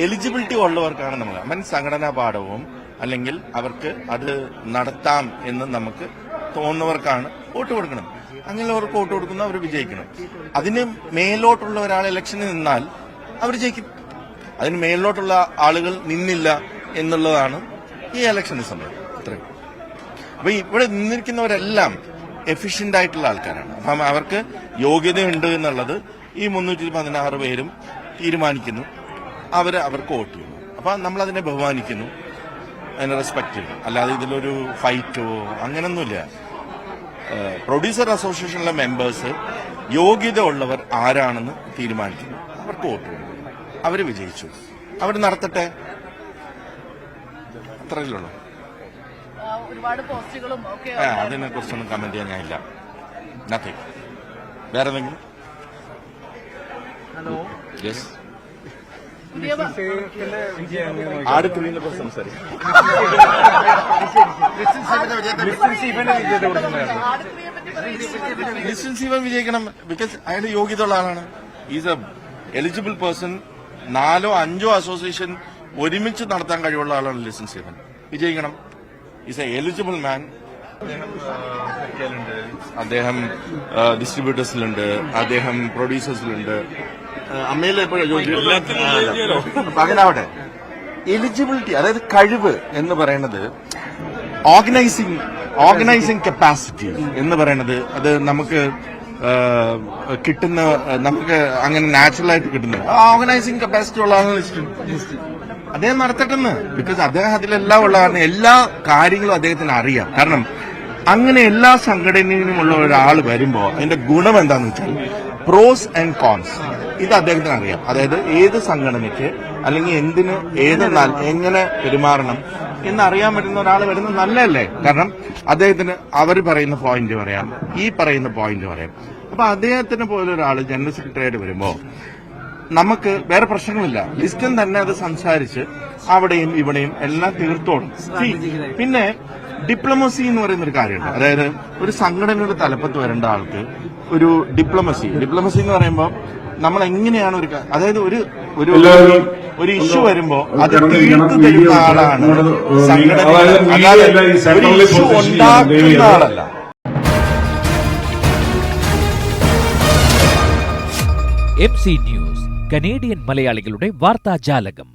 Eligibility ഉള്ളവർക്കാണ് നമ്മൾ സംഘടനാ പാഠവും അല്ലെങ്കിൽ അവർക്ക് അത് നടത്താം എന്ന് നമുക്ക് തോന്നുന്നവർക്കാണ് വോട്ട് കൊടുക്കണം. അങ്ങനെയുള്ളവർക്ക് വോട്ട് കൊടുക്കുന്ന അവർ വിജയിക്കണം. അതിന് മേലോട്ടുള്ള ഒരാൾ ഇലക്ഷനിൽ നിന്നാൽ അവർ ജയിക്കും. അതിന് മേലോട്ടുള്ള ആളുകൾ നിന്നില്ല എന്നുള്ളതാണ് ഈ ഇലക്ഷന് സംഭവം. ഇത്രയും. അപ്പൊ ഇവിടെ നിന്നിരിക്കുന്നവരെല്ലാം എഫിഷ്യന്റ് ആയിട്ടുള്ള ആൾക്കാരാണ്. അപ്പം അവർക്ക് യോഗ്യതയുണ്ട് എന്നുള്ളത് ഈ 316 പേരും തീരുമാനിക്കുന്നു. അവർക്ക് വോട്ട് ചെയ്യുന്നു. അപ്പൊ നമ്മളതിനെ ബഹുമാനിക്കുന്നു, അതിനെ റെസ്പെക്ട് ചെയ്യും. അല്ലാതെ ഇതിലൊരു ഫൈറ്റോ അങ്ങനൊന്നുമില്ല. പ്രൊഡ്യൂസർ അസോസിയേഷനിലെ മെമ്പേഴ്സ് യോഗ്യത ഉള്ളവർ ആരാണെന്ന് തീരുമാനിക്കുന്നു. അവർക്ക് വോട്ട് ചെയ്യും. അവർ വിജയിച്ചു, അവർ നടത്തട്ടെ, അത്രയല്ലുള്ളൂ. അതിനെ കുറിച്ചൊന്നും കമന്റ് ചെയ്യാൻ ഞാനില്ല. നത്തിങ്. വേറെ എന്തെങ്കിലും? യെസ്, ആടുത്തുള്ളിനെ സംസാരിക്കും. ലിസ്റ്റൻ സ്റ്റീഫൻ വിജയിക്കണം. ബിക്കോസ് അയാളുടെ യോഗ്യത ഉള്ള ആളാണ്. Is a eligible person. 4 or 5 association ഒരുമിച്ച് നടത്താൻ കഴിവുള്ള ആളാണ് ലിസ്റ്റൻ സ്റ്റീഫൻ. വിജയിക്കണം. Is a eligible man. അദ്ദേഹം ഡിസ്ട്രിബ്യൂട്ടേഴ്സിലുണ്ട്, അദ്ദേഹം പ്രൊഡ്യൂസേഴ്സിലുണ്ട്, അമ്മയിൽ അങ്ങനെ ആവട്ടെ. എലിജിബിലിറ്റി, അതായത് കഴിവ് എന്ന് പറയുന്നത് ഓർഗനൈസിംഗ് കപ്പാസിറ്റി എന്ന് പറയുന്നത് അത് നമുക്ക് കിട്ടുന്ന, നമുക്ക് അങ്ങനെ നാച്ചുറലായിട്ട് കിട്ടുന്നത് ഓർഗനൈസിംഗ് കപ്പാസിറ്റി ഉള്ള ആളാണ് അദ്ദേഹം നടത്തട്ടെന്ന്. ബിക്കോസ് അദ്ദേഹം അതിലെല്ലാം ഉള്ള കാരണം എല്ലാ കാര്യങ്ങളും അദ്ദേഹത്തിന് അറിയാം. കാരണം അങ്ങനെ എല്ലാ സംഘടനയിലുമുള്ള ഒരാൾ വരുമ്പോ അതിന്റെ ഗുണം എന്താന്ന് വെച്ചാൽ പ്രോസ് ആൻഡ് കോൺസ് ഇത് അദ്ദേഹത്തിന് അറിയാം. അതായത് ഏത് സംഘടനയ്ക്ക് അല്ലെങ്കിൽ എന്തിന് എങ്ങനെ പെരുമാറണം എന്നറിയാൻ പറ്റുന്ന ഒരാൾ വരുന്നത് നല്ലതല്ലേ. കാരണം അദ്ദേഹത്തിന് അവർ പറയുന്ന പോയിന്റ് പറയാം, ഈ പറയുന്ന പോയിന്റ് പറയാം. അപ്പൊ അദ്ദേഹത്തിന് പോലെ ഒരാൾ ജനറൽ സെക്രട്ടറി ആയിട്ട് വരുമ്പോ നമുക്ക് വേറെ പ്രശ്നങ്ങളില്ല. ലിസ്റ്റൻ തന്നെ അത് സംസാരിച്ച് അവിടെയും ഇവിടെയും എല്ലാം തീർത്തോളും. പിന്നെ ഡിപ്ലോമസി എന്ന് പറയുന്ന ഒരു കാര്യമുണ്ട്. അതായത് ഒരു സംഘടനയുടെ തലപ്പത്ത് വരേണ്ട ആൾക്ക് ഒരു ഡിപ്ലോമസി എന്ന് പറയുമ്പോൾ നമ്മൾ എങ്ങനെയാണ് അതായത് ഒരു ഇഷ്യൂ വരുമ്പോ അത് തീർത്തു തരുന്ന ആളാണ് സംഘടന, അല്ലാതെ ഒരു ഇഷ്യൂ ഉണ്ടാക്കുന്ന ആളല്ല. MC ന്യൂസ്, കനേഡിയൻ മലയാളികളുടെ വാർത്താജാലകം.